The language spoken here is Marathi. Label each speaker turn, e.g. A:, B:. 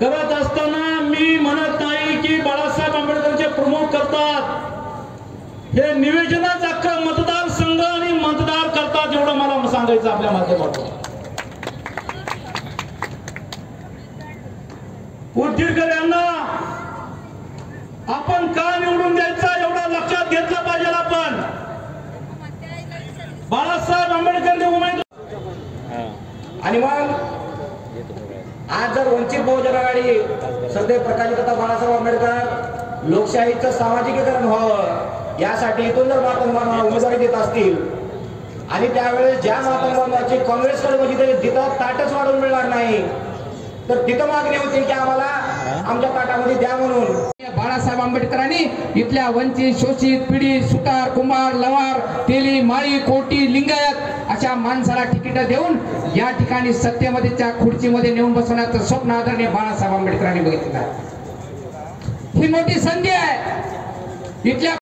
A: करत असताना मी म्हणत नाही की बाळासाहेब आंबेडकरांचे प्रमोट करतात, हे निवेदनाच अख्खा मतदारसंघ आणि मतदार करतात एवढं मला सांगायचं आपल्या माध्यमातून। उद्दीरकर यांना आपण का निवडून द्यायचं एवढं लक्षात घेतलं पाहिजे। आपण बाळासाहेब आंबेडकर
B: आणि मग आज जर वंचित बहुजन आघाडी सध्या प्रकाशित बाळासाहेब आंबेडकर लोकशाहीचं सामाजिकीकरण व्हावं यासाठी इथून जर महात्मा उमेदवारी देत असतील आणि त्यावेळेस ज्या महात्मा काँग्रेसकडे म्हणजे तिथं ताटच वाढवून मिळणार नाही तर तिथं मागणी होती की आम्हाला आमच्या ताटामध्ये द्या म्हणून।
C: बाळासाहेब आंबेडकरांनी इथल्या वंचित शोषित पीडित सुतार कुंभार लवार तेली माळी कोटी लिंगायत अशा माणसाला तिकीट देऊन या ठिकाणी सत्तेमध्ये त्या खुर्चीमध्ये नेऊन बसवण्याचं स्वप्न आदरणीय बाळासाहेब आंबेडकरांनी बघितलं। ही मोठी संधी आहे इथल्या